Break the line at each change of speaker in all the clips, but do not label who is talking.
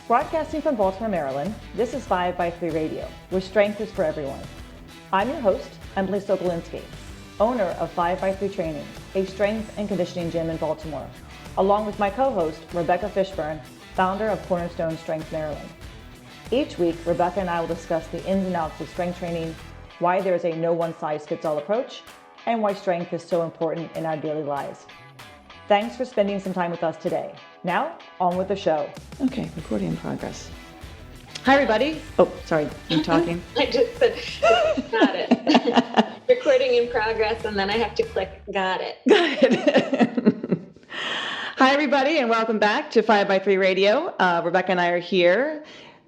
Broadcasting from Baltimore, Maryland, this is 5x3 Radio, where strength is for everyone. I'm your host, Emily Sokolinski, owner of 5x3 Training, a strength and conditioning gym in Baltimore, along with my co-host, Rebecca Fishburne, founder of Cornerstone Strength Maryland. Each week, Rebecca and I will discuss the ins and outs of strength training, why there is a no one-size-fits-all approach, and why strength is so important in our daily lives. Thanks for spending some time with us today. Now, on with the show. Okay, recording in progress. Hi, everybody. Oh, sorry, I'm talking.
I just said, got it. Recording in progress, and then I have to click, got it.
Got it. Hi, everybody, and welcome back to 5x3 Radio. Rebecca and I are here.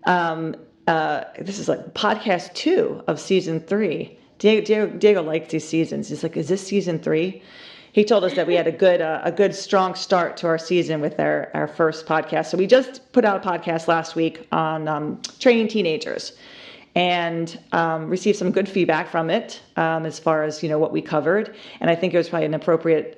This is like podcast 2 of season 3. Diego likes these seasons. He's like, is this season 3? He told us that we had a good strong start to our season with our first podcast. So we just put out a podcast last week on training teenagers, and received some good feedback from it as far as what we covered. And I think it was probably an appropriate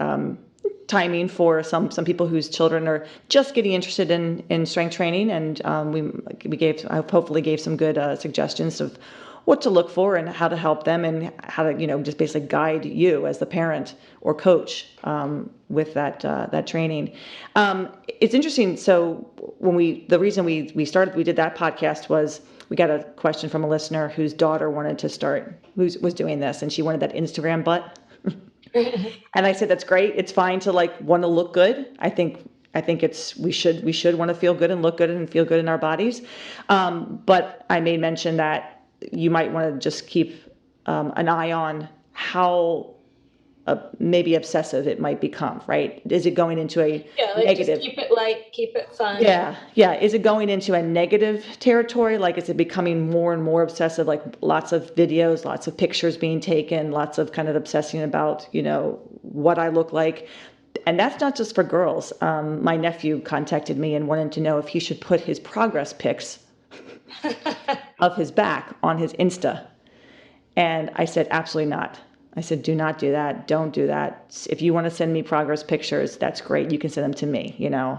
timing for some people whose children are just getting interested in strength training. And I hopefully gave some good suggestions of what to look for and how to help them, and how to just basically guide you as the parent or coach with that training. It's interesting. So the reason we did that podcast was we got a question from a listener whose daughter wanted to start, was doing this, and she wanted that Instagram butt. And I said, that's great. It's fine to want to look good. I think we should want to feel good and look good and feel good in our bodies. But I made mention that you might want to just keep an eye on how maybe obsessive it might become, right? Is it going into a negative?
Just keep it light, keep it fun.
Yeah. Is it going into a negative territory? Is it becoming more and more obsessive? Lots of videos, lots of pictures being taken, lots of kind of obsessing about, what I look like. And that's not just for girls. My nephew contacted me and wanted to know if he should put his progress pics of his back on his Insta. And I said, absolutely not. I said, do not do that. Don't do that. If you want to send me progress pictures, that's great. You can send them to me. Yeah.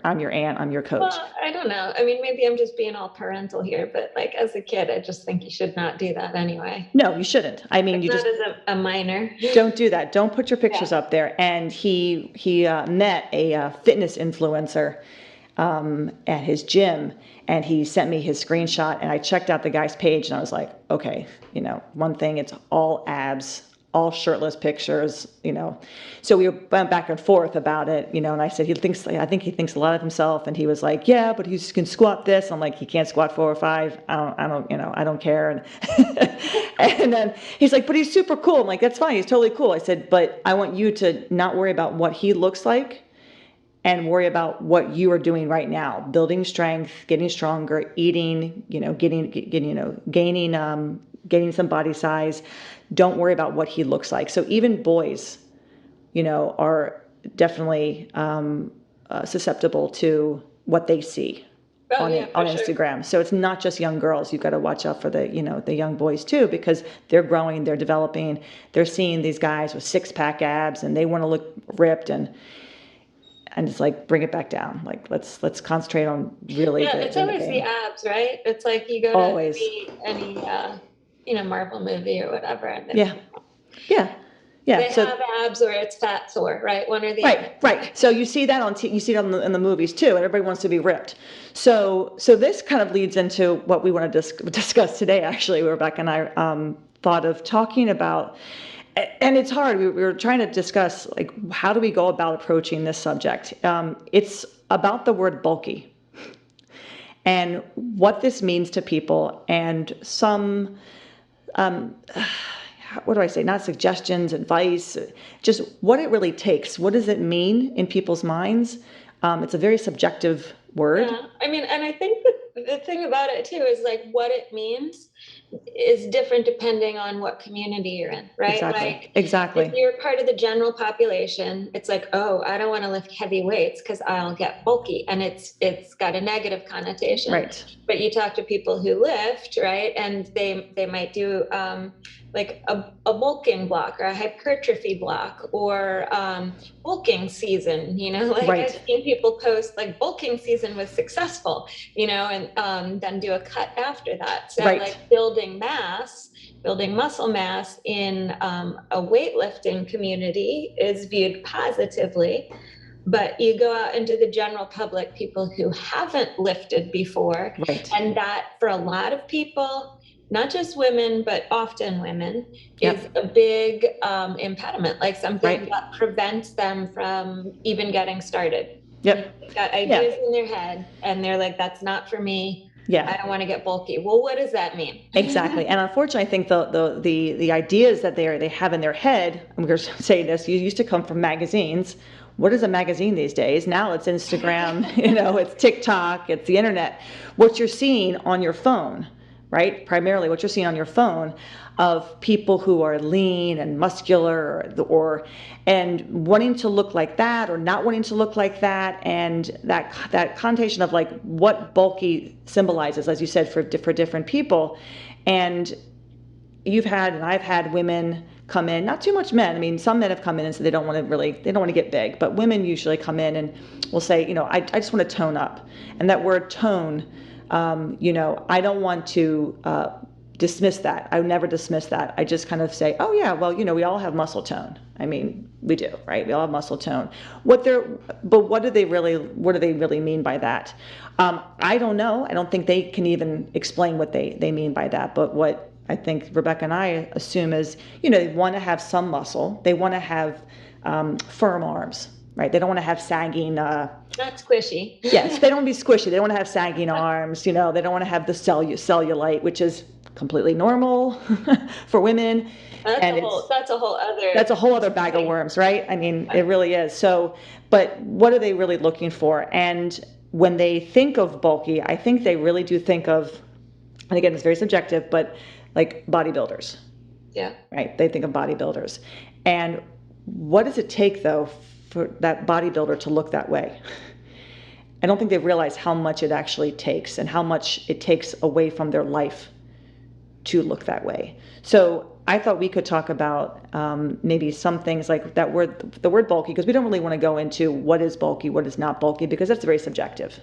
I'm your aunt. I'm your coach.
Well, I don't know. I mean, maybe I'm just being all parental here, but as a kid, I just think you should not do that anyway.
No, you shouldn't. I mean,
as a minor.
Don't do that. Don't put your pictures up there. And he met a fitness influencer at his gym, and he sent me his screenshot, and I checked out the guy's page, and I was like, okay, one thing, it's all abs, all shirtless pictures, So we went back and forth about it, and I said, I think he thinks a lot of himself, and he was like, yeah, but he can squat this. I'm like, he can't squat 4 or 5. I don't care. And and then he's like, but he's super cool. I'm like, that's fine. He's totally cool. I said, but I want you to not worry about what he looks like, and worry about what you are doing right now, building strength, getting stronger, eating, gaining some body size. Don't worry about what he looks like. So even boys, are definitely susceptible to what they see on Instagram. Sure. So it's not just young girls. You've got to watch out for the young boys too, because they're growing, they're developing, they're seeing these guys with 6-pack abs, and they want to look ripped, and it's bring it back down. Let's concentrate on really.
Yeah, it's always the abs, right? It's you go
always.
To any Marvel movie or whatever. And
yeah.
They have abs, or it's fat sore, right? One or the other.
Right. So you see that in the movies too, and everybody wants to be ripped. So this kind of leads into what we want to discuss today. Actually, Rebecca and I thought of talking about. And it's hard. We were trying to discuss how do we go about approaching this subject. It's about the word bulky and what this means to people, and some what do I say? Not suggestions, advice, just what it really takes. What does it mean in people's minds? It's a very subjective word.
Yeah. I mean, and I think the thing about it too is what it means is different depending on what community you're in, right?
Exactly.
If you're part of the general population, it's oh, I don't want to lift heavy weights because I'll get bulky, and it's got a negative connotation.
Right.
But you talk to people who lift, right, and they might do a bulking block or a hypertrophy block or bulking season.
Right.
I've seen people post bulking season person was successful, and then do a cut after that. So
Right.
like building muscle mass in a weightlifting community is viewed positively. But you go out into the general public, people who haven't lifted before,
Right.
and that for a lot of people, not just women, but often women, is
Yep.
a big impediment, like something
Right.
that prevents them from even getting started.
Yep.
They've got
Yeah.
ideas in their head, and they're like, that's not for me.
Yeah.
I don't want to get bulky. Well, what does that mean?
Exactly. And unfortunately, I think the ideas that they have in their head, I'm going to say this, you used to come from magazines. What is a magazine these days? Now it's Instagram, it's TikTok, it's the internet. What you're seeing on your phone, right? Primarily what you're seeing on your phone of people who are lean and muscular and wanting to look like that or not wanting to look like that, and that connotation of like what bulky symbolizes, as you said, for different people. And I've had women come in, not too much men. I mean, some men have come in and said they don't want to get big, but women usually come in and will say, I just want to tone up. And that word tone, I don't want to dismiss that. I would never dismiss that. I just kind of say, oh yeah, well, we all have muscle tone. I mean, we do, right? We all have muscle tone. What do they really mean by that? I don't know. I don't think they can even explain what they mean by that. But what I think Rebecca and I assume is, they want to have some muscle. They want to have firm arms, right? They don't want to have sagging.
Not squishy.
Yes, they don't want to be squishy. They don't want to have sagging arms. They don't want to have the cellulite, which is completely normal for women.
That's a
whole other bag of worms, right? I mean, it really is. So, but what are they really looking for? And when they think of bulky, I think they really do think of, and again, it's very subjective, but like bodybuilders.
Yeah.
Right? They think of bodybuilders. And what does it take, though, for that bodybuilder to look that way? I don't think they realize how much it actually takes and how much it takes away from their life to look that way. So I thought we could talk about maybe some things like the word bulky, because we don't really want to go into what is bulky, what is not bulky, because that's very subjective.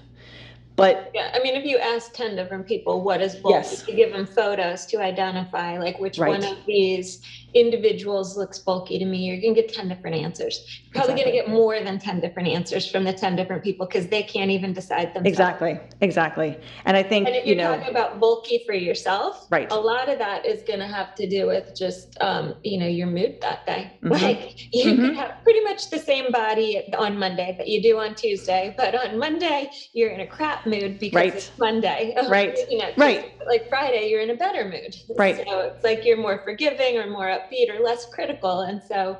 But
yeah, I mean, if you ask 10 different people what is bulky,
yes,
you give them photos to identify like which
right.
one of these individuals looks bulky to me, you're going to get 10 different answers. You're probably going to get more than 10 different answers from the 10 different people because they can't even decide themselves.
Exactly. And I think,
and if you're talking about bulky for yourself,
right.
a lot of that is going to have to do with just, your mood that day.
Mm-hmm.
Like you can have pretty much the same body on Monday that you do on Tuesday, but on Monday you're in a crap mood because it's Monday.
Right.
Right. Like Friday, you're in a better mood.
Right.
So it's like you're more forgiving or more upbeat or less critical. And so,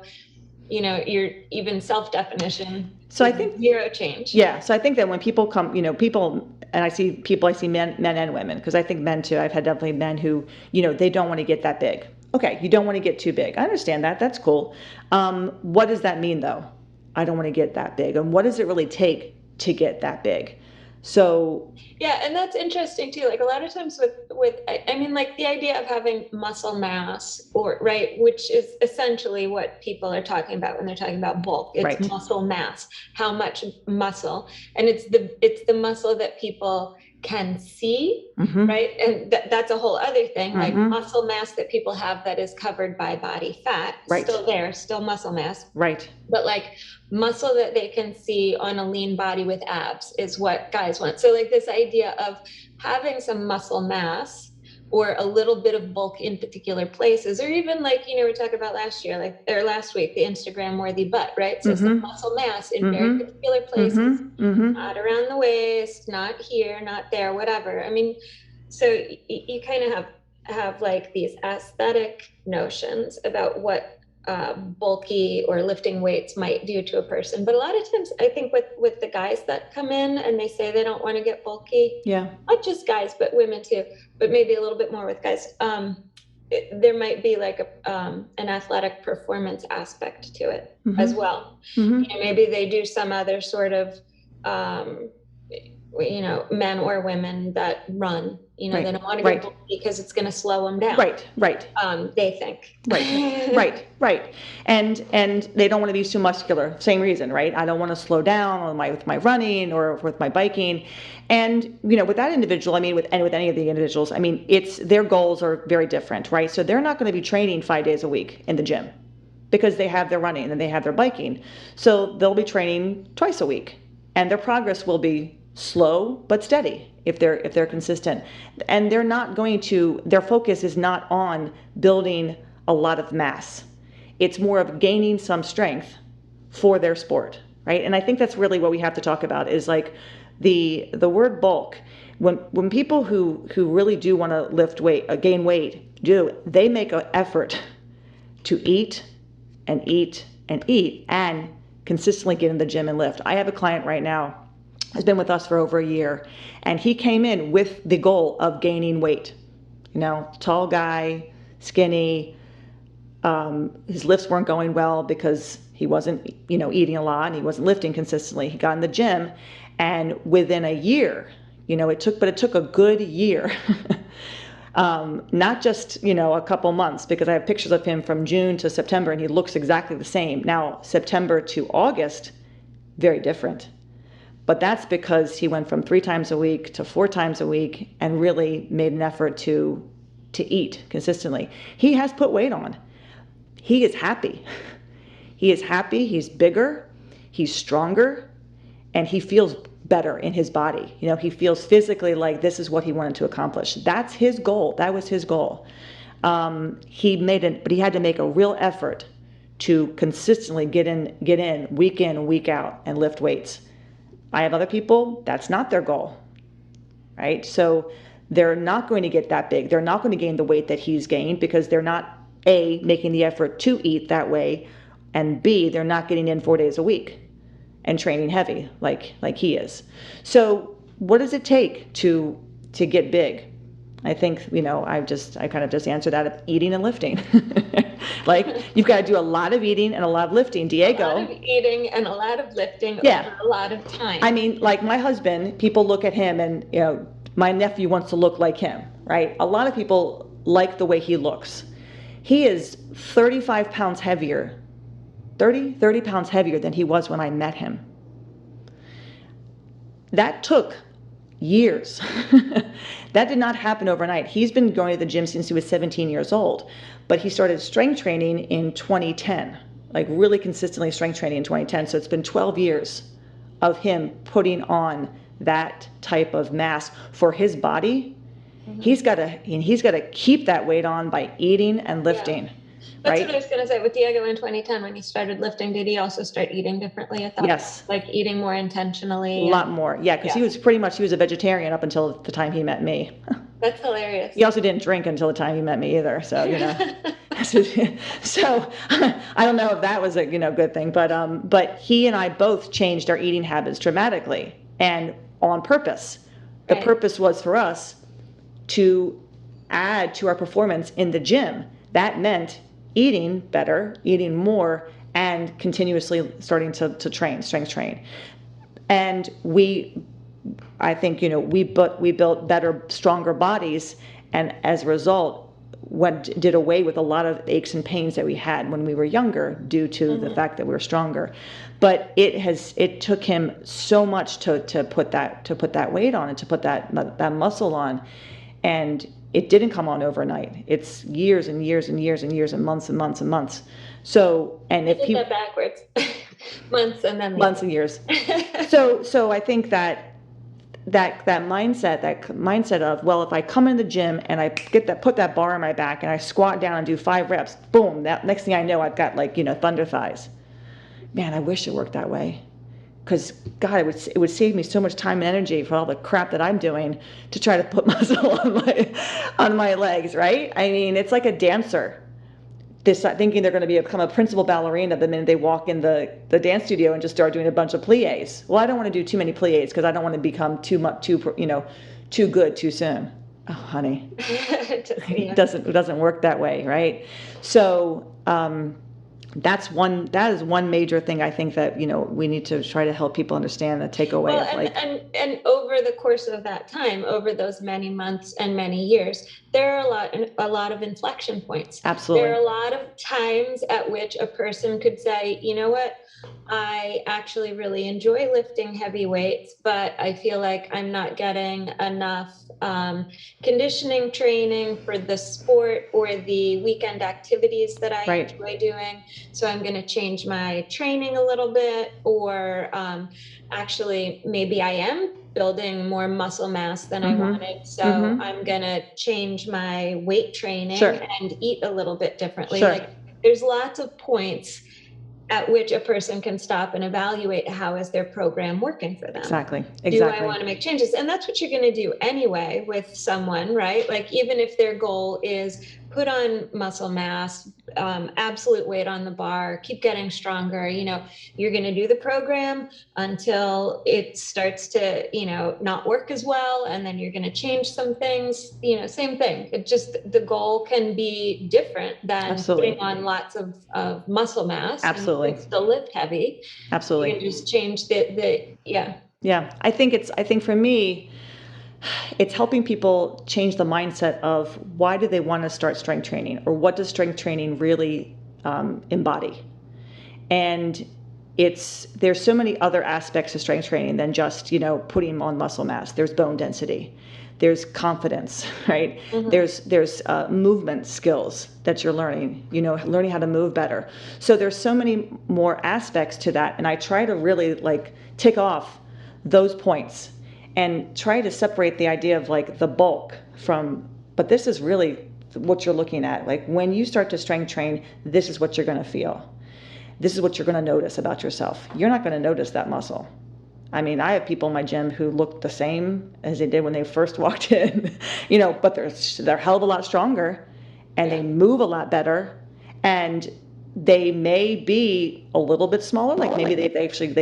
your even self-definition.
So I think
zero change.
Yeah. So I think that when people come, and I see men and women, because I think men too. I've had definitely men who, they don't want to get that big. Okay. You don't want to get too big. I understand that. That's cool. What does that mean though? I don't want to get that big. And what does it really take to get that big? So
yeah, and that's interesting too. Like a lot of times I mean, like the idea of having muscle mass, which is essentially what people are talking about when they're talking about bulk. It's muscle mass, how much muscle, and it's the muscle that people can see, right? And that's a whole other thing. Like muscle mass that people have that is covered by body fat, still there, still muscle mass,
right?
But like muscle that they can see on a lean body with abs is what guys want. So like this idea of having some muscle mass or a little bit of bulk in particular places, or even like, we talked about last week, the Instagram worthy butt, right? So some muscle mass in very particular places, not around the waist, not here, not there, whatever. I mean, so you kind of have like these aesthetic notions about what bulky or lifting weights might do to a person. But a lot of times I think with the guys that come in and they say they don't want to get bulky, not just guys, but women too, but maybe a little bit more with guys, there might be like an athletic performance aspect to it as well. Maybe they do some other sort of men or women that run, they
Right,
don't want to get
right,
bulky because it's going to slow them down.
right, right.
They think.
Right, right, right. And they don't want to be too muscular. Same reason, right? I don't want to slow down on with my running or with my biking. And with that individual, I mean, with any of the individuals, I mean, it's their goals are very different, right? So they're not going to be training 5 days a week in the gym because they have their running and they have their biking. So they'll be training twice a week, and their progress will be slow but steady if they're consistent. And they're not going to. Their focus is not on building a lot of mass. It's more of gaining some strength for their sport, right? And I think that's really what we have to talk about is like the word bulk. When people who really do want to lift weight, gain weight, they make an effort to eat and eat and eat and consistently get in the gym and lift. I have a client right now who's been with us for over a year, and he came in with the goal of gaining weight. Tall guy, skinny. His lifts weren't going well because he wasn't, eating a lot and he wasn't lifting consistently. He got in the gym, and within a year, it took a good year. Not just, a couple months, because I have pictures of him from June to September and he looks exactly the same. Now, September to August, very different. But that's because he went from 3 times a week to 4 times a week and really made an effort to eat consistently. He has put weight on. He is happy. He is happy. He's bigger. He's stronger. And he feels better in his body. He feels physically like this is what he wanted to accomplish. That's his goal. That was his goal. But he had to make a real effort to consistently get in, week out, and lift weights. I have other people, that's not their goal, right? So they're not going to get that big. They're not going to gain the weight that he's gained because they're not, A, making the effort to eat that way, and B, they're not getting in 4 days a week and training heavy like he is. So what does it take to get big? I think, I kind of just answered that of eating and lifting. Like, you've got to do a lot of eating and a lot of lifting. Diego.
A lot of eating and a lot of lifting
Yeah.
over a lot of time.
I mean, like my husband, people look at him and, my nephew wants to look like him, right? A lot of people like the way he looks. He is 35 pounds heavier, 30 pounds heavier than he was when I met him. That took years. That did not happen overnight. He's been going to the gym since he was 17 years old, but he started strength training in 2010, like really consistently strength training in 2010. So it's been 12 years of him putting on that type of mass for his body. Mm-hmm. He's got to keep that weight on by eating and lifting.
Yeah. That's
right?
What I was going to say with Diego in 2010, when he started lifting, did he also start eating differently at that
Yes.
point? Like eating more intentionally?
A lot more. Yeah, because he was a vegetarian up until the time he met me.
That's hilarious.
He also didn't drink until the time he met me either. So, so I don't know if that was a, good thing, but he and I both changed our eating habits dramatically and on purpose. The
Right.
purpose was for us to add to our performance in the gym. That meant eating better, eating more, and continuously starting to train, strength train. And I think, we built better, stronger bodies, and as a result, did away with a lot of aches and pains that we had when we were younger due to the fact that we were stronger. But it took him so much to put that weight on and to put that muscle on, and it didn't come on overnight. It's years and years and years and years and months and months and months. So, and if
people that backwards, months and then
months and years. So I think that mindset of, well, if I come in the gym and I put that bar on my back and I squat down and do 5 reps, boom, that next thing I know, I've got thunder thighs. Man, I wish it worked that way. Because God, it would save me so much time and energy for all the crap that I'm doing to try to put muscle on my legs, right? I mean, it's like a dancer thinking they're going to become a principal ballerina the minute they walk in the dance studio and just start doing a bunch of plies. Well, I don't want to do too many plies because I don't want to become too good too soon. Oh, honey, it doesn't work that way, right? So that is one major thing I think that, we need to try to help people understand, the takeaway
Well,
of like,
and over the course of that time, over those many months and many years, there are a lot of inflection points. There
absolutely.
are a lot of times at which a person could say, you know what, I actually really enjoy lifting heavy weights, but I feel like I'm not getting enough conditioning training for the sport or the weekend activities that I
Right.
enjoy doing. So I'm going to change my training a little bit, or actually, maybe I am building more muscle mass than I
Mm-hmm.
wanted. So
Mm-hmm.
I'm going to change my weight training
Sure.
and eat a little bit differently.
Sure.
Like, there's lots of points at which a person can stop and evaluate, how is their program working for them?
Exactly.
Do I
Exactly.
want to make changes? And that's what you're going to do anyway with someone, right? Like, even if their goal is put on muscle mass, absolute weight on the bar, keep getting stronger, you're going to do the program until it starts to, not work as well. And then you're going to change some things, same thing. It just, the goal can be different than putting
Absolutely.
on lots of muscle mass, and you
Absolutely.
can still lift heavy. You
Absolutely.
can just change yeah.
Yeah. I think for me, it's helping people change the mindset of why do they want to start strength training, or what does strength training really embody? And there's so many other aspects of strength training than just, putting on muscle mass. There's bone density, there's confidence, right?
Mm-hmm.
There's movement skills that you're learning, learning how to move better. So there's so many more aspects to that, and I try to really like tick off those points and try to separate the idea of like the bulk from, but this is really what you're looking at. Like, when you start to strength train, this is what you're going to feel. This is what you're going to notice about yourself. You're not going to notice that muscle. I mean, I have people in my gym who look the same as they did when they first walked in, but they're a hell of a lot stronger, and they move a lot better, and they may be a little bit smaller. Like, maybe they've actually,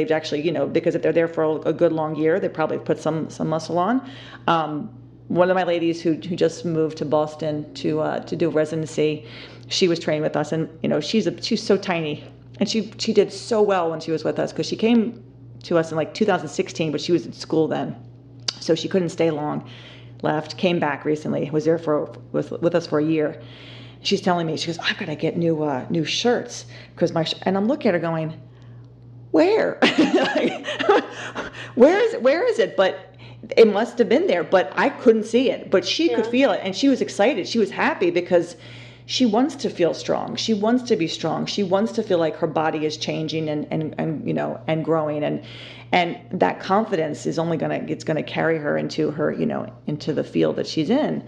because if they're there for a good long year, they probably put some muscle on. One of my ladies who just moved to Boston to do residency, she was training with us, and she's so tiny, and she did so well when she was with us, because she came to us in like 2016, but she was in school then, so she couldn't stay long. Left, came back recently, was there with us for a year. She's telling me, she goes, I've got to get new shirts, because and I'm looking at her going, where? Like, where is it? But it must have been there, but I couldn't see it. But she could feel it, and she was excited. She was happy, because she wants to feel strong. She wants to be strong. She wants to feel like her body is changing and growing, and that confidence is only it's gonna carry her into into the field that she's in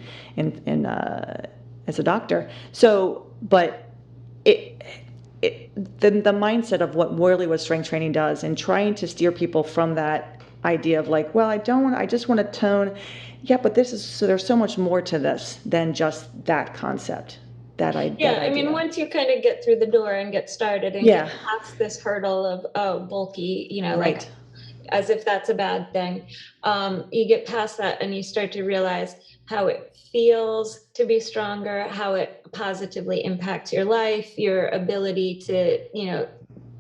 as a doctor. So, but the mindset of what strength training does, and trying to steer people from that idea of like, well, I just want to tone. Yeah, but there's so much more to this than just that concept. That idea.
I mean, once you kind of get through the door and get started and get past this hurdle of, oh, bulky, like,
right.
as if that's a bad thing, you get past that and you start to realize how it feels to be stronger, how it positively impacts your life, your ability to,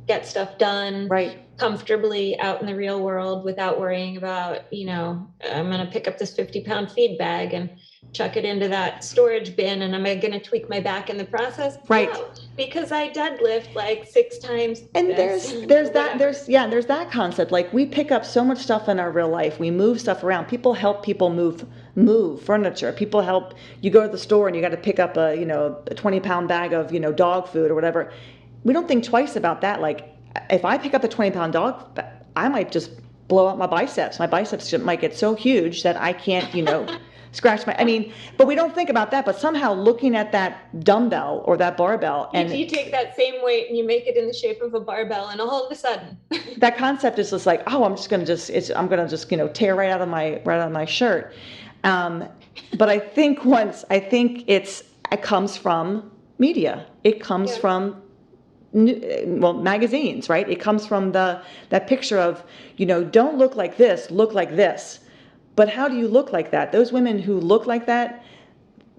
get stuff done
Right.
comfortably out in the real world without worrying about, I'm going to pick up this 50-pound feed bag and chuck it into that storage bin, and am I going to tweak my back in the process?
Right.
No, because I deadlift like 6 times.
And there's that concept. Like, we pick up so much stuff in our real life. We move stuff around. People help people move furniture. People help you go to the store and you got to pick up a 20-pound bag of dog food or whatever. We don't think twice about that. Like, if I pick up the 20-pound dog, I might just blow out my biceps. My biceps might get so huge that I can't scratch but we don't think about that. But somehow, looking at that dumbbell or that barbell, and
you take that same weight and you make it in the shape of a barbell, and all of a sudden
that concept is just like, oh, I'm gonna just tear right out of my shirt. But I think it comes from media. It comes from magazines, right? It comes from that picture of, don't look like this, look like this. But how do you look like that? Those women who look like that,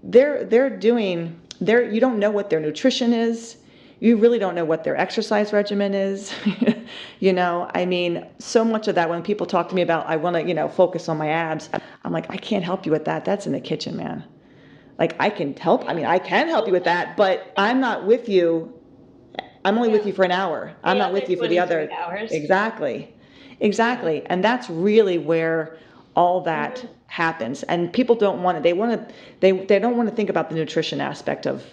you don't know what their nutrition is. You really don't know what their exercise regimen is. I mean, so much of that when people talk to me about, I want to, focus on my abs, I'm like, I can't help you with that. That's in the kitchen, man. Like I can help. I mean, I can help you with that, but I'm not with you. I'm only with you for an hour. I'm
The
not
other
with you for the
23
other.
hours.
Exactly. Exactly. And that's really where all that happens. And people don't want to, they don't want to think about the nutrition aspect of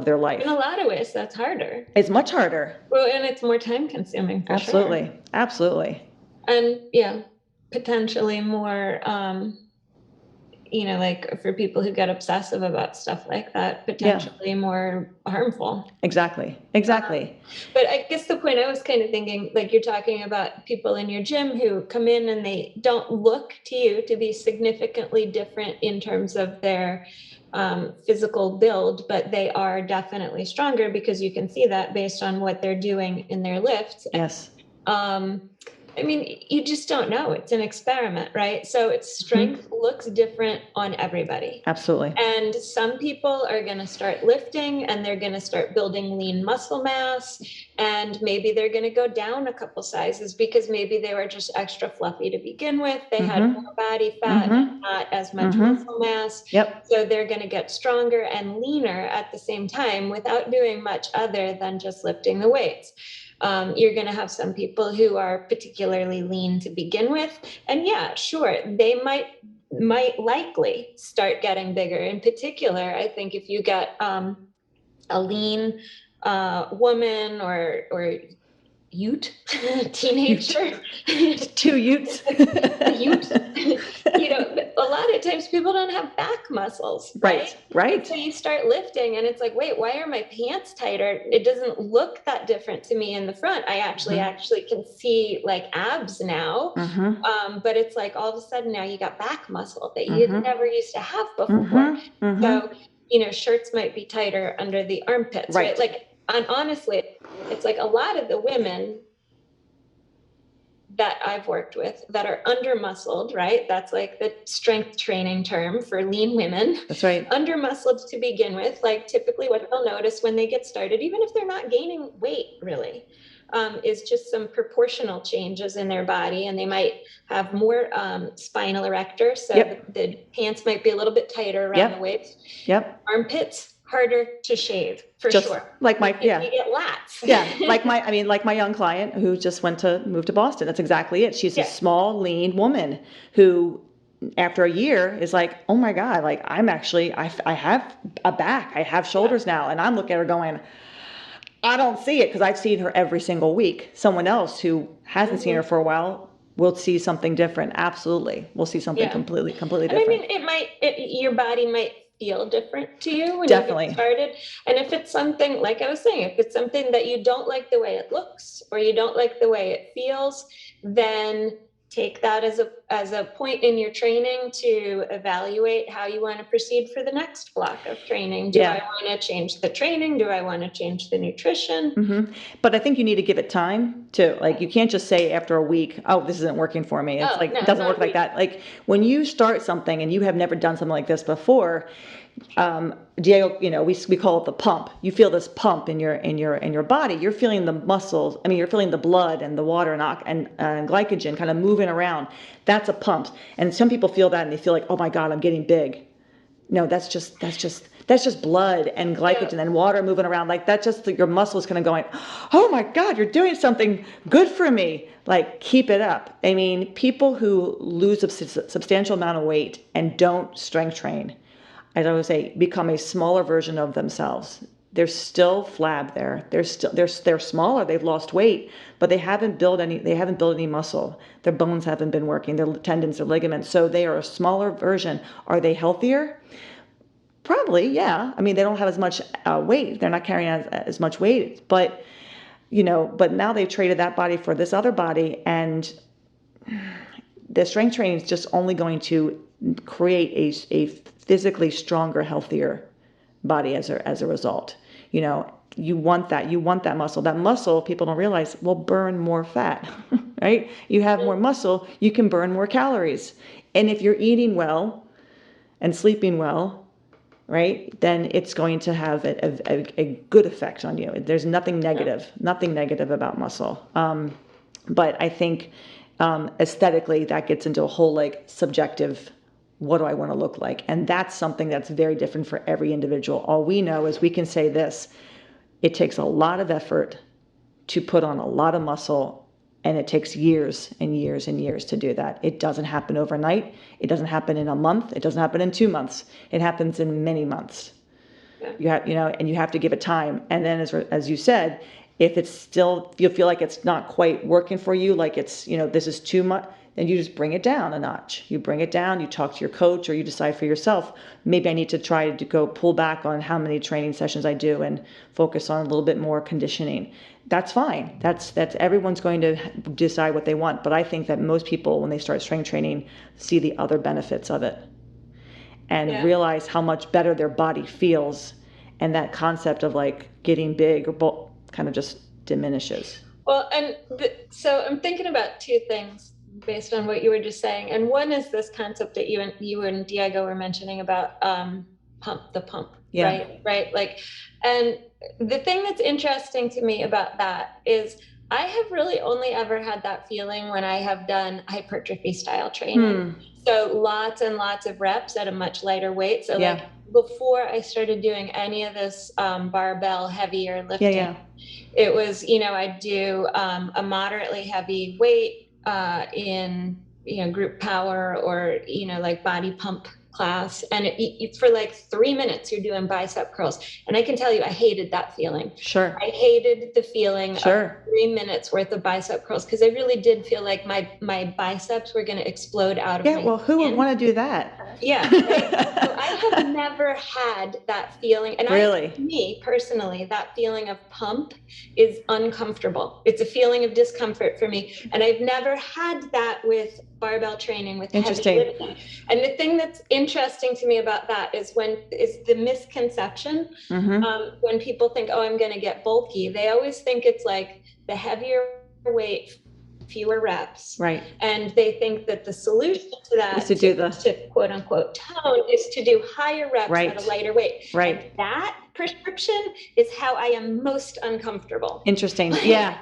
their life.
In a lot of ways, that's harder.
It's much harder.
Well, and it's more time consuming for
Absolutely.
sure.
Absolutely.
And potentially more, like for people who get obsessive about stuff like that, potentially more harmful.
Exactly.
But I guess the point I was kind of thinking, like you're talking about people in your gym who come in and they don't look to you to be significantly different in terms of their physical build, but they are definitely stronger because you can see that based on what they're doing in their lifts.
Yes.
I mean, you just don't know. It's an experiment, right? So its strength looks different on everybody.
Absolutely.
And some people are going to start lifting and they're going to start building lean muscle mass. And maybe they're going to go down a couple sizes because maybe they were just extra fluffy to begin with. They had more body fat and not as much muscle mass.
Yep.
So they're going to get stronger and leaner at the same time without doing much other than just lifting the weights. You're going to have some people who are particularly lean to begin with. And sure, they might likely start getting bigger. In particular, I think if you get a lean woman or ute, teenager,
two utes,
ute, a lot of times people don't have back muscles, right?
Right.
So you start lifting and it's like, wait, why are my pants tighter? It doesn't look that different to me in the front. I actually can see like abs now. But it's like all of a sudden now you got back muscle that you never used to have before. So, shirts might be tighter under the armpits, right? Like, and honestly, it's like a lot of the women that I've worked with that are under muscled, right? That's like the strength training term for lean women.
That's right.
Under muscled to begin with, like typically what they'll notice when they get started, even if they're not gaining weight really, is just some proportional changes in their body. And they might have more spinal erector. So the pants might be a little bit tighter around the waist. Armpits, harder to shave for sure.
Like my
you get lats.
like my young client who just moved to Boston. That's exactly it. She's a small, lean woman who after a year is like, oh my God, like I'm actually I have a back, I have shoulders now, and I'm looking at her going, I don't see it because I've seen her every single week. Someone else who hasn't seen her for a while will see something different. Absolutely, we'll see something completely different.
And I mean, your body might feel different to you when you get started. And if it's something, like I was saying, if it's something that you don't like the way it looks or you don't like the way it feels, then take that as a point in your training to evaluate how you want to proceed for the next block of training. Do I want to change the training? Do I want to change the nutrition?
But I think you need to give it time too. Like you can't just say after a week, oh, this isn't working for me. It's it doesn't work like that. Like when you start something and you have never done something like this before, Diego, we call it the pump. You feel this pump in your body. You're feeling the muscles. I mean, you're feeling the blood and the water and glycogen kind of moving around. That's a pump. And some people feel that and they feel like, oh my God, I'm getting big. No, that's just blood and glycogen and water moving around. Like that's just your muscles kind of going, oh my God, you're doing something good for me. Like keep it up. I mean, people who lose a substantial amount of weight and don't strength train, as I always say, become a smaller version of themselves. They're still flab there. They're smaller. They've lost weight, but they haven't built any muscle. Their bones haven't been working. Their tendons, their ligaments. So they are a smaller version. Are they healthier? Probably, yeah. I mean, they don't have as much weight. They're not carrying as much weight, but now they've traded that body for this other body, and the strength training is just only going to create a physically stronger, healthier body as a result. You want that muscle. That muscle, people don't realize, will burn more fat, right? You have more muscle, you can burn more calories. And if you're eating well and sleeping well right, then it's going to have a good effect on you. There's nothing negative about muscle. But I think aesthetically that gets into a whole like subjective, what do I want to look like? And that's something that's very different for every individual. All we know is we can say this: it takes a lot of effort to put on a lot of muscle, and it takes years and years and years to do that. It doesn't happen overnight. It doesn't happen in a month. It doesn't happen in 2 months. It happens in many months. You have, and you have to give it time. And then as you said, if it's still, you feel like it's not quite working for you, like it's, this is too much, then you just bring it down a notch. You bring it down, you talk to your coach, or you decide for yourself, maybe I need to try to go pull back on how many training sessions I do and focus on a little bit more conditioning. That's fine. That's everyone's going to decide what they want. But I think that most people, when they start strength training, see the other benefits of it and realize how much better their body feels. And that concept of like getting big or kind of just diminishes.
Well, and so I'm thinking about two things based on what you were just saying. And one is this concept that you and Diego were mentioning about the pump, right? Like, and the thing that's interesting to me about that is I have really only ever had that feeling when I have done hypertrophy style training. So lots and lots of reps at a much lighter weight. So like before I started doing any of this barbell heavier lifting, it was, I'd do a moderately heavy weight in, group power or, like body pump class. And for like 3 minutes, you're doing bicep curls. And I can tell you, I hated that feeling.
Sure.
I hated the feeling of 3 minutes worth of bicep curls because I really did feel like my biceps were going to explode out of my
well, who would want to do that?
Yeah. Right? So I have never had that feeling. And me personally, that feeling of pump is uncomfortable. It's a feeling of discomfort for me. And I've never had that with barbell training, with heavy lifting. And the thing that's interesting to me about that is the misconception. When people think, oh, I'm going to get bulky, they always think it's like the heavier weight, fewer reps.
Right.
And they think that the solution to that is to quote unquote tone is to do higher reps at a lighter weight.
Right.
And that prescription is how I am most uncomfortable.
Interesting. Yeah.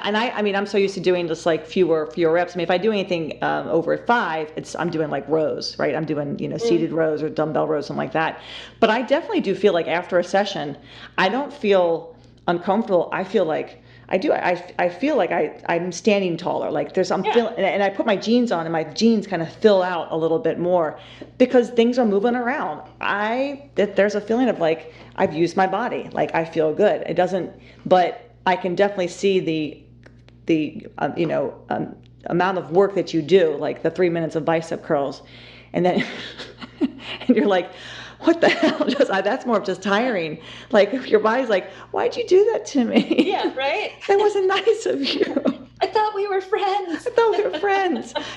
And I'm so used to doing just like fewer reps. I mean, if I do anything over 5, I'm doing like rows, right? I'm doing, seated rows or dumbbell rows, something like that. But I definitely do feel like after a session, I don't feel uncomfortable. I feel like I do. I feel like I'm standing taller. Like feeling, and I put my jeans on, and my jeans kind of fill out a little bit more because things are moving around. There's a feeling of like I've used my body. Like I feel good. It doesn't, but I can definitely see the amount of work that you do, like the 3 minutes of bicep curls, and then and you're like, what the hell? That's more of just tiring. Like your body's like, why'd you do that to me?
Yeah, right.
That wasn't nice of you.
I thought we were friends.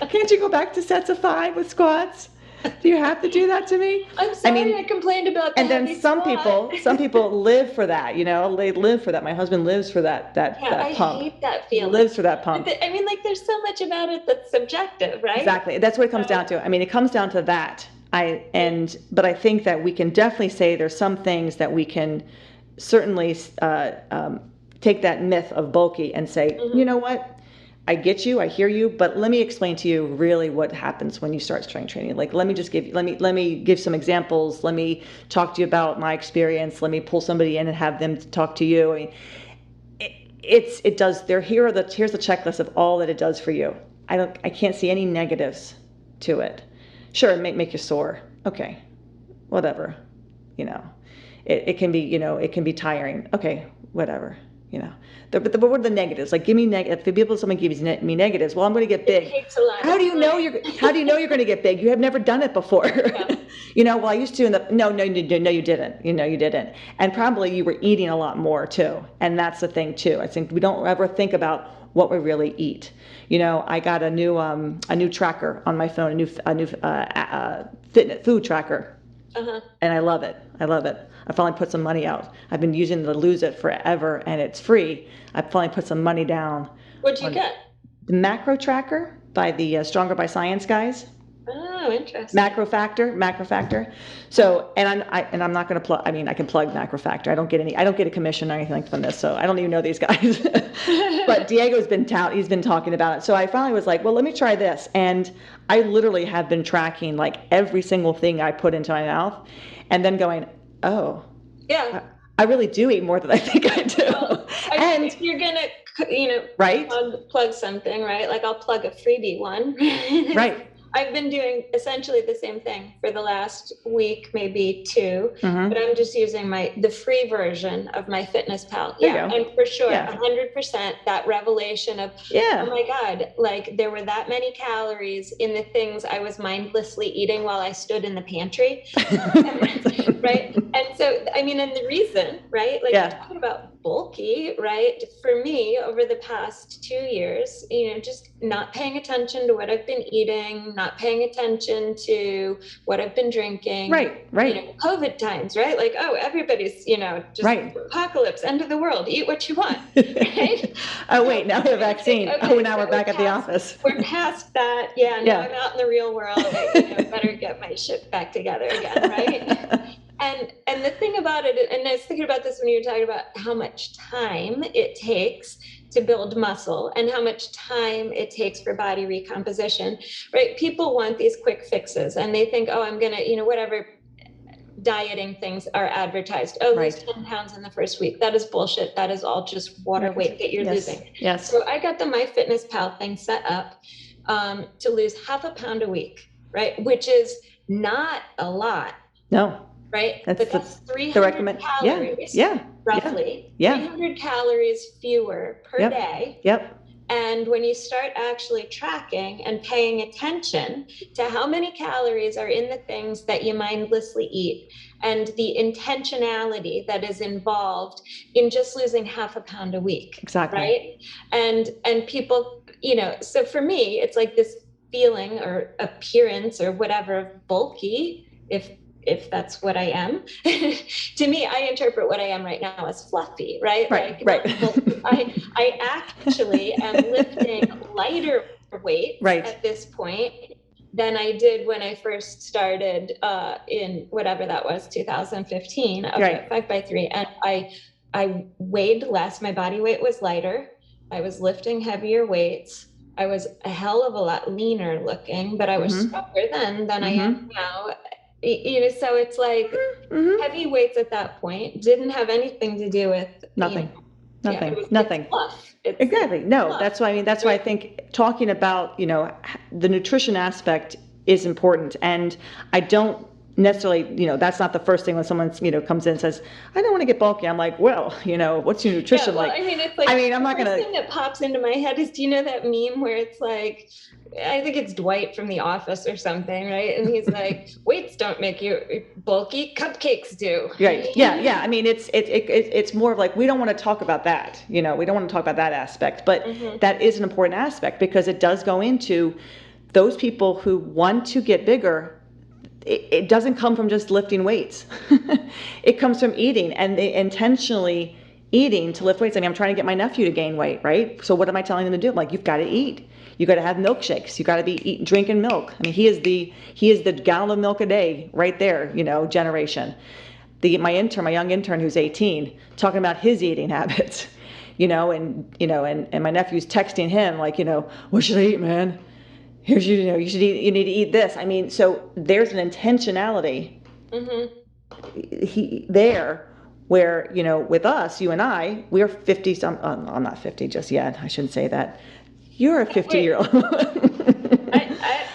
Can't you go back to sets of 5 with squats? Do you have to do that to me?
I'm sorry, I complained about that.
And then some people live for that, they live for that. My husband lives for that pump.
I hate that feeling.
He lives for that pump.
There's so much about it that's subjective, right?
Exactly. That's what it comes down to. It comes down to that. But I think that we can definitely say there's some things that we can certainly take that myth of bulky and say, you know what? I get you, I hear you, but let me explain to you really what happens when you start strength training. Like, let me give some examples. Let me talk to you about my experience. Let me pull somebody in and have them talk to you. Here's the checklist of all that it does for you. I can't see any negatives to it. Sure, it may make you sore. Okay, whatever. It can be, it can be tiring. Okay, whatever. But what are the negatives? Like, give me negative. If someone gives me negatives, well, I'm going to get big.
It takes a lot.
How do you know you're going to get big? You have never done it before. Yeah. Well, I used to. No, you didn't. You didn't. And probably you were eating a lot more too. And that's the thing too. I think we don't ever think about what we really eat. I got a new tracker on my phone, a new fitness food tracker, and I love it. I finally put some money out. I've been using to lose it forever, and it's free. I finally put some money down.
What'd you get?
The macro tracker by the Stronger by Science guys.
Oh, interesting.
Macro factor. So, and I'm not going to plug. I mean, I can plug macro factor. I don't get a commission or anything from this. So I don't even know these guys. But he's been talking about it. So I finally was like, well, let me try this. And I literally have been tracking like every single thing I put into my mouth, and then going, oh,
Yeah.
I really do eat more than I think I do.
Well, I mean, if you're gonna,
right,
plug something, right? Like I'll plug a freebie one.
right.
I've been doing essentially the same thing for the last week, maybe two,
Mm-hmm.
but I'm just using the free version of my Fitness Pal.
There
Yeah,
you go.
and for sure,
Yeah.
100% that revelation of,
Yeah.
oh my God, like there were that many calories in the things I was mindlessly eating while I stood in the pantry. Right. And so, I mean, and the reason, right? Like
Yeah.
you're talking about bulky, right? For me, over the past 2 years, just not paying attention to what I've been eating, not paying attention to what I've been drinking.
Right.
COVID times, right? Like, oh, everybody's, just
right.
apocalypse, end of the world, eat what you want, right?
Oh, wait, now we have a vaccine.
Okay,
oh, now we're back at the office.
We're past that. Yeah, now I'm out in the real world. I better get my shit back together again, right? And the thing about it, and I was thinking about this when you were talking about how much time it takes to build muscle and how much time it takes for body recomposition, right? People want these quick fixes and they think, oh, I'm going to, whatever dieting things are advertised. Oh, lose 10 pounds in the first week. That is bullshit. That is all just water weight that you're losing.
Yes.
So I got the MyFitnessPal thing set up to lose half a pound a week, right? Which is not a lot.
No.
Right?
That's,
but that's 300 calories, roughly.
Yeah.
300 calories fewer per day.
Yep.
And when you start actually tracking and paying attention to how many calories are in the things that you mindlessly eat and the intentionality that is involved in just losing half a pound a week.
Exactly.
Right? And people, so for me, it's like this feeling or appearance or whatever bulky, if that's what I am. To me, I interpret what I am right now as fluffy, right?
Right.
I actually am lifting lighter weights at this point than I did when I first started in whatever that was, 2015, 5x3. And I weighed less. My body weight was lighter. I was lifting heavier weights. I was a hell of a lot leaner looking, but I was stronger then than I am now. So it's like heavy weights at that point didn't have anything to do with
nothing.
Nothing.
Exactly. No, that's why. I mean, that's why I think talking about the nutrition aspect is important, and I don't necessarily that's not the first thing when someone comes in and says I don't want to get bulky. I'm like, well, what's your nutrition like?
I mean, it's like I'm not gonna. The thing that pops into my head is, do you know that meme where it's like, I think it's Dwight from The Office or something, right? And he's like, weights don't make you bulky, cupcakes do.
Right. Yeah. I mean, it's more of like, we don't want to talk about that. We don't want to talk about that aspect, but that is an important aspect because it does go into those people who want to get bigger. It doesn't come from just lifting weights. It comes from eating, and they intentionally eating to lift weights. I mean, I'm trying to get my nephew to gain weight, right? So what am I telling them to do? I'm like, you've got to eat. You got to have milkshakes. You got to be drinking milk. I mean, he is the gallon of milk a day right there, generation. My young intern who's 18, talking about his eating habits, and my nephew's texting him like, what should I eat, man? Here's you need to eat this. I mean, so there's an intentionality there where, with us, you and I, we're 50 some, I'm not 50 just yet. I shouldn't say that. You're a 50-year-old.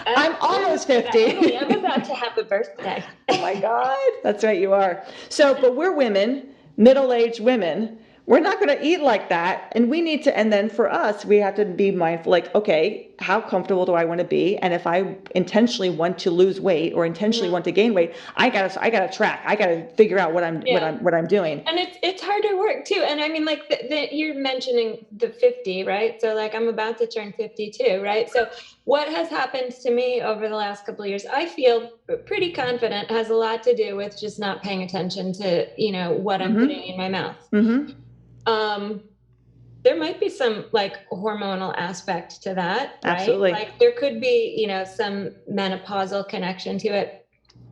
I'm almost 50.
I'm about to have a birthday.
Oh my God. That's right, you are. So, but we're women, middle-aged women. We're not going to eat like that. And we need to, and then for us, we have to be mindful, like, okay, how comfortable do I want to be? And if I intentionally want to lose weight or intentionally want to gain weight, I gotta track. I gotta figure out what I'm doing.
And it's harder work too. And I mean, like you're mentioning the 50, right? So like I'm about to turn 52, right? So what has happened to me over the last couple of years, I feel pretty confident has a lot to do with just not paying attention to, what I'm putting in my mouth. there might be some like hormonal aspect to that, right?
Absolutely.
Like there could be, some menopausal connection to it.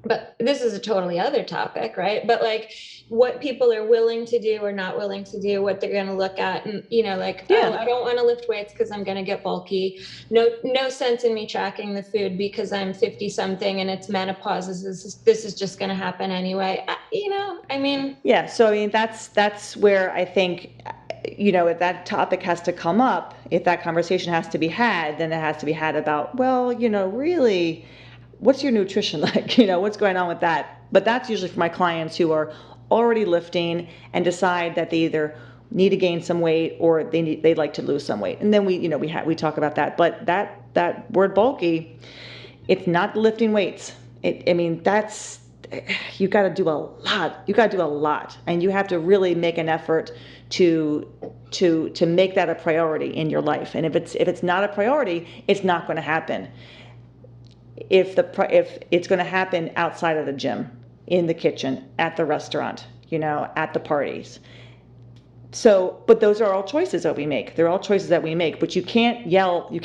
But this is a totally other topic, right? But like what people are willing to do or not willing to do, what they're going to look at, and like, oh,
Yeah.
I don't want to lift weights because I'm going to get bulky. No sense in me tracking the food because I'm 50 something and it's menopause. This is just going to happen anyway. I mean,
Yeah. So I mean, that's where I think, if that topic has to come up, if that conversation has to be had, then it has to be had about, well, really, what's your nutrition like? What's going on with that? But that's usually for my clients who are already lifting and decide that they either need to gain some weight or they'd like to lose some weight. And then we talk about that. But that word bulky, it's not lifting weights. That's, you got to do a lot. You got to do a lot, and you have to really make an effort to make that a priority in your life. And if it's not a priority, it's not going to happen. If it's going to happen outside of the gym, in the kitchen, at the restaurant, at the parties. So, but those are all choices that we make. They're all choices that we make. But you can't yell. You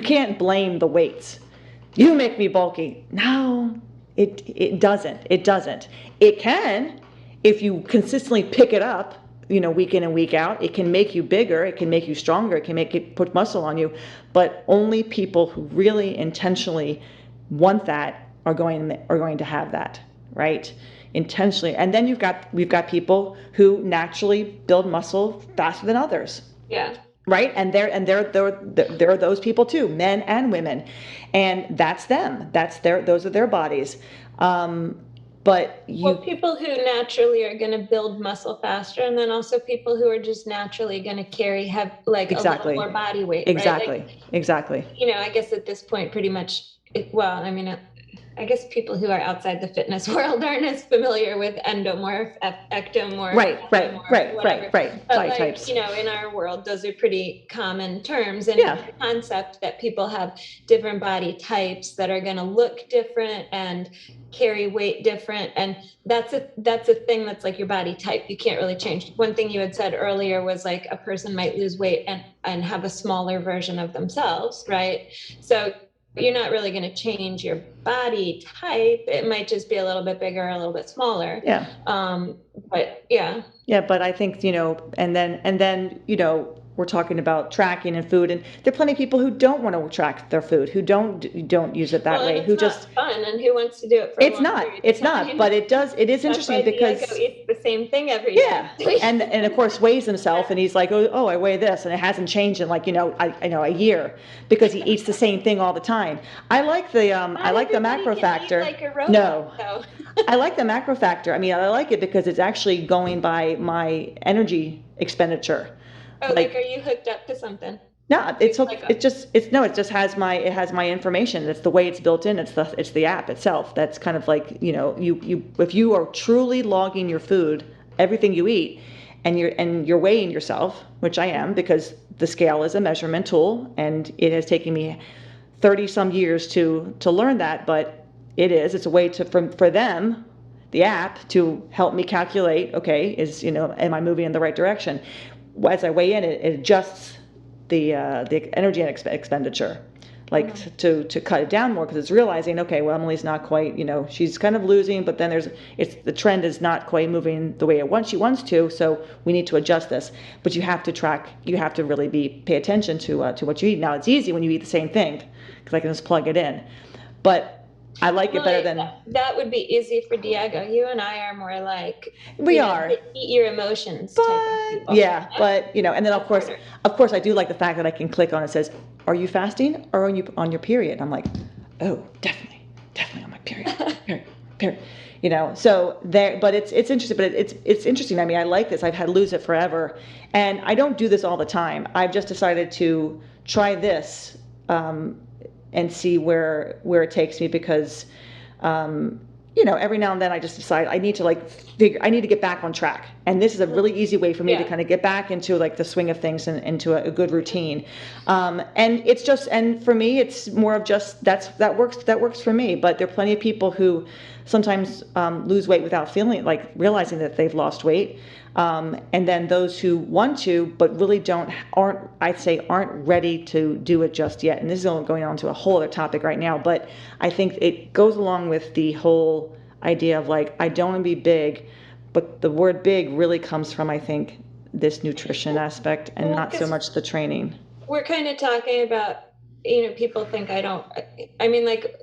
can't blame the weights. You make me bulky. No, it doesn't. It doesn't. It can, if you consistently pick it up, week in and week out. It can make you bigger. It can make you stronger. It can put muscle on you. But only people who really intentionally want that are going to have that, right? Intentionally. And then we've got people who naturally build muscle faster than others.
Yeah.
Right? And there are those people too, men and women. And that's them. Those are their bodies. But
people who naturally are going to build muscle faster, and then also people who are just naturally going to have like
exactly.
a little more body weight.
Exactly.
Right? Like,
exactly.
I guess at this point, pretty much. I guess people who are outside the fitness world aren't as familiar with endomorph, ectomorph,
right,
but
body types.
In our world, those are pretty common terms, and the concept that people have different body types that are going to look different and carry weight different, and that's a thing that's like your body type. You can't really change. One thing you had said earlier was like a person might lose weight and have a smaller version of themselves, right? So you're not really going to change your body type. It might just be a little bit bigger, a little bit smaller.
Yeah.
But yeah.
Yeah, but I think, and then, we're talking about tracking and food, and there are plenty of people who don't want to track their food, who don't use it that way,
who just fun, and who wants to do it for
it's not, but it is interesting because
Diego eats the same thing every day.
and of course weighs himself, and he's like, oh, I weigh this, and it hasn't changed in like a year, because he eats the same thing all the time. I like the macro factor.
Like a robot,
no,
though.
I like the macro factor. I mean, I like it because it's actually going by my energy expenditure.
Oh, like are you hooked up to something?
No, it just has my information. It's the way it's built in. It's the app itself. That's kind of like, you if you are truly logging your food, everything you eat, and you're weighing yourself, which I am, because the scale is a measurement tool, and it has taken me 30 some years to learn that, but it's a way for them, the app, to help me calculate, okay, am I moving in the right direction? As I weigh in, it adjusts the energy expenditure, like to cut it down more, because it's realizing, okay, well, Emily's not quite, she's kind of losing, but then the trend is not quite moving the way she wants to, so we need to adjust this. But you have to really pay attention to what you eat. Now, it's easy when you eat the same thing, because I can just plug it in, but I like it better than
that. Would be easy for Diego. You and I are more like
we are
eat your emotions
but,
type of people.
Yeah, but and then of course I do like the fact that I can click on it. Says, are you fasting or are you on your period? I'm like, oh, definitely on my period. So there, but it's interesting. But it's interesting. I mean, I like this. I've had lose it forever, and I don't do this all the time. I've just decided to try this. And see where it takes me, because every now and then I just decide I need to get back on track, and this is a really easy way for me to kind of get back into like the swing of things and into a good routine. And for me, it's more of just that works for me. But there are plenty of people who sometimes lose weight without feeling like realizing that they've lost weight. And then those who want to, but really aren't ready to do it just yet. And this is going on to a whole other topic right now, but I think it goes along with the whole idea of like, I don't want to be big, but the word big really comes from, I think, this nutrition aspect and not so much the training.
We're kind of talking about, people think I mean, like,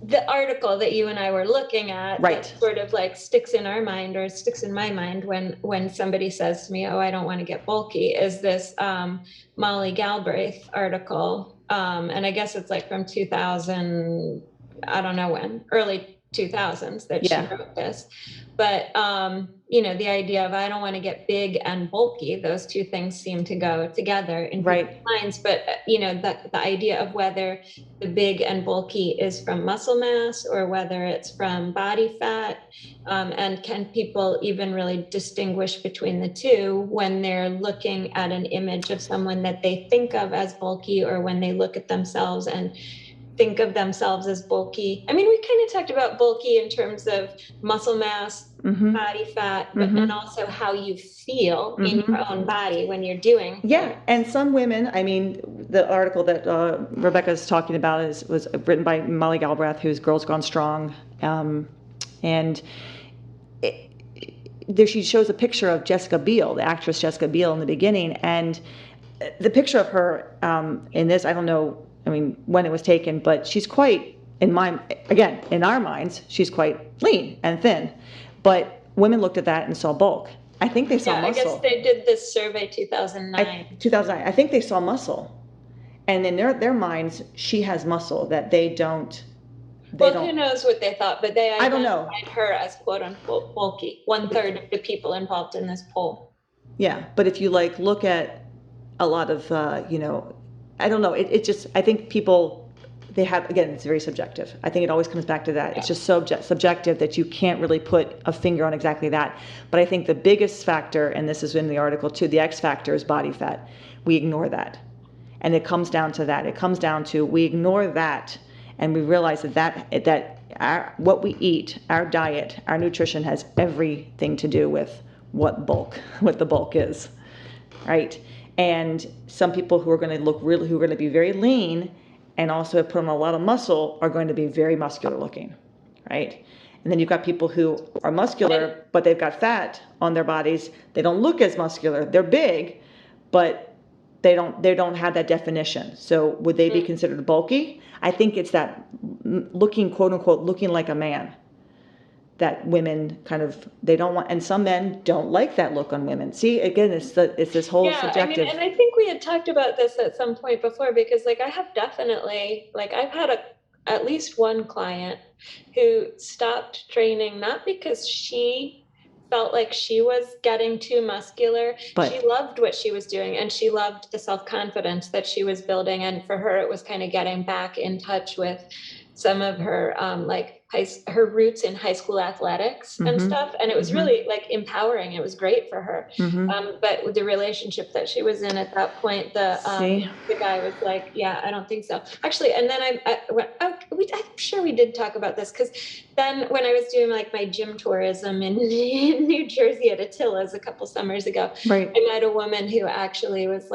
the article that you and I were looking at,
right,
that sort of like sticks in our mind, or sticks in my mind when somebody says to me, "Oh, I don't want to get bulky," is this Molly Galbraith article, and I guess it's like from 2000, I don't know when, early 2000s that she wrote this. But the idea of, I don't want to get big and bulky, those two things seem to go together in people's minds. But the idea of whether the big and bulky is from muscle mass or whether it's from body fat, and can people even really distinguish between the two when they're looking at an image of someone that they think of as bulky, or when they look at themselves and think of themselves as bulky. I mean, we kind of talked about bulky in terms of muscle mass, body fat, but and also how you feel in your own body when you're doing
things. And some women, I mean, the article that Rebecca's talking about was written by Molly Galbraith, who's Girls Gone Strong, and there she shows a picture of Jessica Biel, the actress Jessica Biel, in the beginning, and the picture of her in this, I don't know, I mean, when it was taken, but she's quite, in our minds, she's quite lean and thin. But women looked at that and saw bulk. I think they saw muscle.
I guess they did this survey 2009.
2009. I think they saw muscle. And in their minds, she has muscle that they don't.
Who knows what they thought, but they identified her as quote unquote bulky. 1/3 of the people involved in this poll.
Yeah, but if you look at a lot of, I don't know. It just, I think people, they have, again, it's very subjective. I think it always comes back to that. Yeah. It's just so subjective that you can't really put a finger on exactly that. But I think the biggest factor, and this is in the article too, the X factor is body fat. We ignore that. And it comes down to that. It comes down to, we ignore that, and we realize that what we eat, our diet, our nutrition has everything to do with what the bulk is, right? And some people who are going to be very lean and also have put on a lot of muscle are going to be very muscular looking, right? And then you've got people who are muscular, but they've got fat on their bodies. They don't look as muscular. They're big, but they don't have that definition. So would they be considered bulky? I think it's that looking, quote unquote, looking like a man, that women kind of, they don't want, and some men don't like that look on women. See, again, it's this whole subjective.
I mean, and I think we had talked about this at some point before, because I have definitely, I've had at least one client who stopped training, not because she felt like she was getting too muscular, but she loved what she was doing, and she loved the self-confidence that she was building. And for her, it was kind of getting back in touch with some of her her roots in high school athletics and stuff, and it was really empowering. It was great for her. But with the relationship that she was in at that point, the guy was like, "Yeah, I don't think so." Actually, and then I'm sure we did talk about this, because then when I was doing my gym tourism in New Jersey at Attila's a couple summers ago, I met a woman who actually was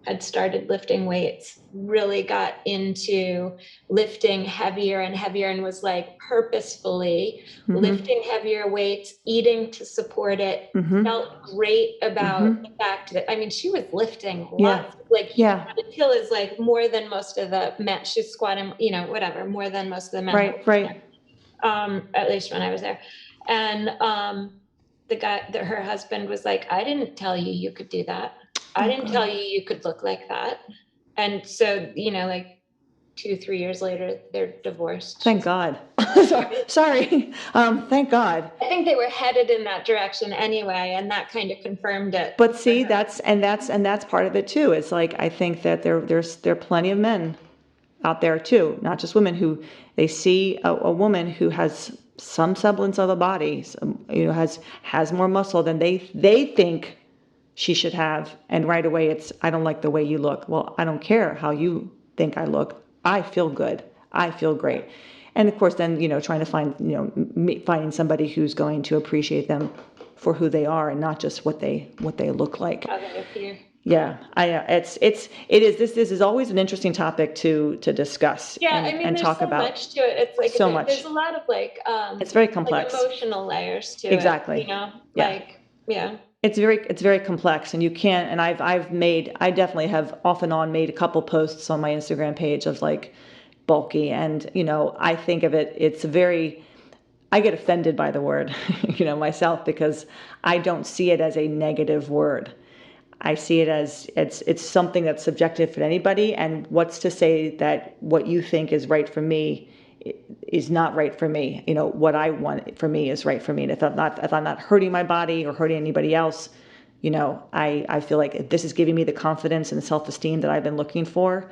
had started lifting weights, really got into lifting heavier and heavier, and was purposefully lifting heavier weights, eating to support it, felt great about the fact that, I mean, she was lifting lots. Attila's more than most of the men. She's squatting, whatever, more than most of the men.
Right.
At least when I was there. And the guy, her husband was like, "I didn't tell you you could do that. I didn't tell you could look like that." And so, 2-3 years later, they're divorced.
Thank God. Sorry. Thank God.
I think they were headed in that direction anyway, and that kind of confirmed it.
But see, that's part of it too. It's I think that there are plenty of men out there too, not just women, who they see a woman who has some semblance of a body, has more muscle than they think she should have, and right away it's, "I don't like the way you look." Well, I don't care how you think I look. I feel good. I feel great. And of course, then, trying to find, finding somebody who's going to appreciate them for who they are and not just what they look like.
How they appear.
Yeah, it is. This is always an interesting topic to discuss.
Yeah,
and,
I mean,
and
there's
talk
so
about.
much to it. It's like
So much.
there's a lot of
It's very
like
complex.
emotional layers to
Exactly.
it.
Yeah.
Like yeah.
It's very complex, and you can't. And I definitely have off and on made a couple posts on my Instagram page of like bulky, and I think of it. It's very. I get offended by the word, myself, because I don't see it as a negative word. I see it as it's something that's subjective for anybody, and what's to say that what you think is right for me is not right for me. What I want for me is right for me. And if I'm not hurting my body or hurting anybody else, I feel like if this is giving me the confidence and self-esteem that I've been looking for,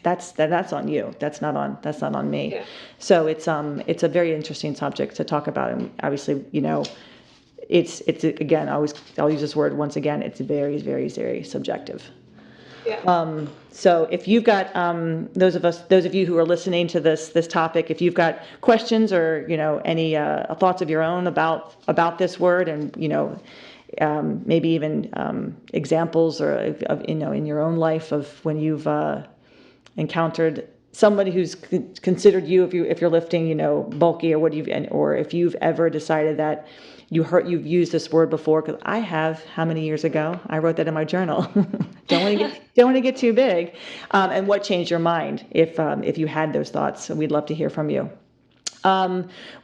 that's on you. That's not on me.
Yeah.
So it's a very interesting subject to talk about, and obviously, it's again, I'll use this word once again. It's very, very, very subjective.
Yeah.
So if you've got those of you who are listening to this topic, if you've got questions or any thoughts of your own about this word, and maybe even examples or of in your own life of when you've encountered somebody who's considered you, if you're lifting bulky, or if you've ever decided that you've used this word before, because I have. How many years ago? I wrote that in my journal. don't want to get too big. And what changed your mind if you had those thoughts? We'd love to hear from you.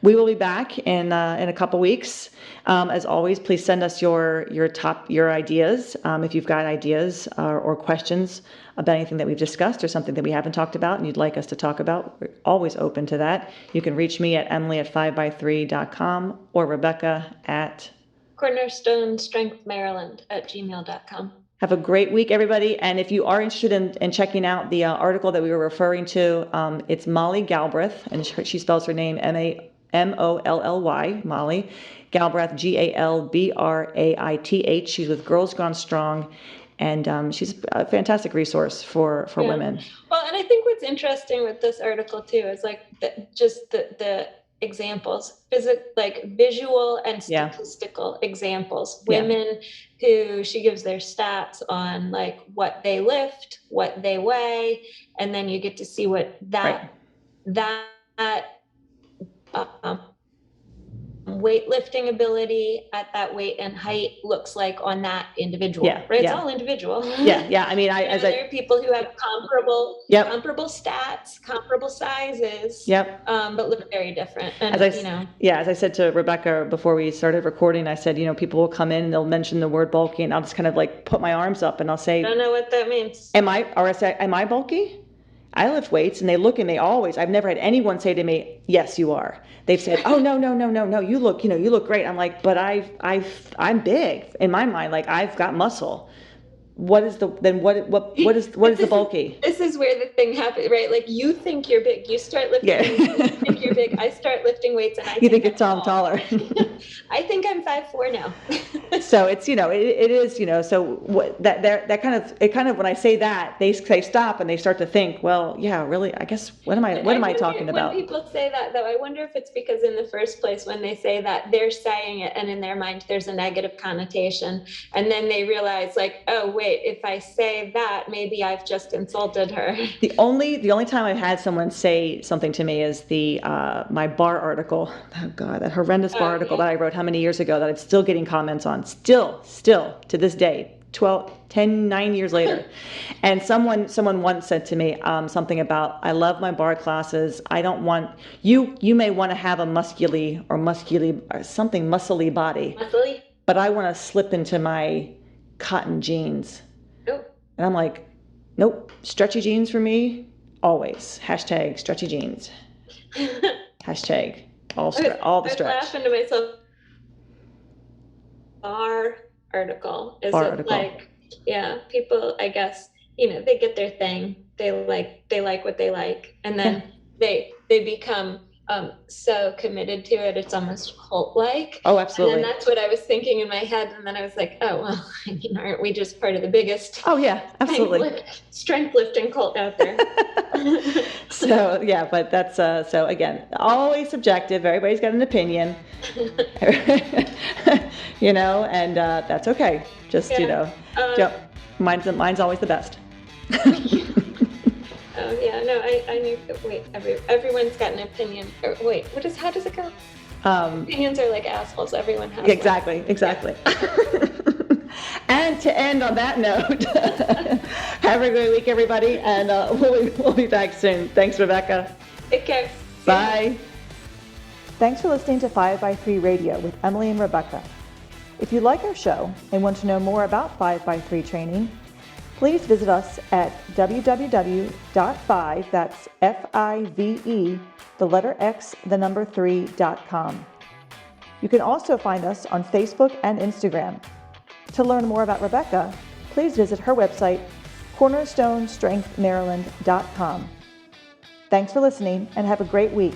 We will be back in a couple weeks. As always, please send us your ideas. If you've got ideas or questions about anything that we've discussed or something that we haven't talked about and you'd like us to talk about, we're always open to that. You can reach me at emily@5by3.com or Rebecca at
cornerstonestrengthmaryland@gmail.com.
Have a great week, everybody. And if you are interested in checking out the article that we were referring to, it's Molly Galbraith, and she spells her name Molly, Molly Galbraith, Galbraith. She's with Girls Gone Strong, and she's a fantastic resource for women.
Well, and I think what's interesting with this article too is like just the examples, visual and statistical examples. Women who she gives their stats on like what they lift, what they weigh, and then you get to see what that weightlifting ability at that weight and height looks like on that individual. Right? It's all individual.
Yeah. I mean,
there are people who have comparable stats, comparable sizes, but look very different. And
as I said to Rebecca before we started recording, I said, people will come in and they'll mention the word bulky, and I'll just kind of like put my arms up and I'll say,
I don't know what that means.
Am I bulky? I lift weights, and they look at me always. I've never had anyone say to me, "Yes, you are." They've said, "Oh, no. You look great." I'm like, "But I'm big in my mind. Like I've got muscle." What is the bulky?
This is where the thing happens, right? Like you think you're big. You start lifting weights, you think you're big. I start lifting weights and
you think it's taller.
I think I'm 5'4" now.
So it's it is so what that kind of when I say that they stop and they start to think, well, yeah, really, I guess what am I talking about?
When people say that though, I wonder if it's because in the first place when they say that they're saying it and in their mind there's a negative connotation, and then they realize like, oh wait, if I say that, maybe I've just insulted her.
The only time I've had someone say something to me is my bar article. Oh God, that horrendous bar article that I wrote how many years ago that I'm still getting comments on. Still to this day, 9 years later. And someone once said to me something about, I love my bar classes. I don't want, you may want to have a muscly or something muscly body.
Muscly?
But I want to slip into my cotton jeans.
Oh.
And I'm like, nope, stretchy jeans for me, always. # stretchy jeans. # all the stretch.
I was laughing to myself. Bar article. Like, yeah, people, I guess, they get their thing. They like what they like. And then they become so committed to it, it's almost cult-like.
Oh,
And then
absolutely.
that's what I was thinking in my head. And then I was like, oh, well, I mean, aren't we just part of the biggest
Oh, yeah, absolutely.
strength lifting cult out there?
So, yeah, but that's, so again, always subjective. Everybody's got an opinion, and that's okay. Just,
Yeah.
don't, mine's always the best.
Oh yeah, no, I knew. Wait, everyone's got an opinion. Or, wait, how does it go? Opinions are like assholes. Everyone has one.
Exactly. And to end on that note, have a great week, everybody, and we'll be back soon. Thanks, Rebecca.
Take care.
Bye. Thanks for listening to 5x3 Radio with Emily and Rebecca. If you like our show and want to know more about 5x3 training, please visit us at www.5, that's F-I-V-E, the letter X, the number 3.com. You can also find us on Facebook and Instagram. To learn more about Rebecca, please visit her website, cornerstonestrengthmaryland.com. Thanks for listening and have a great week.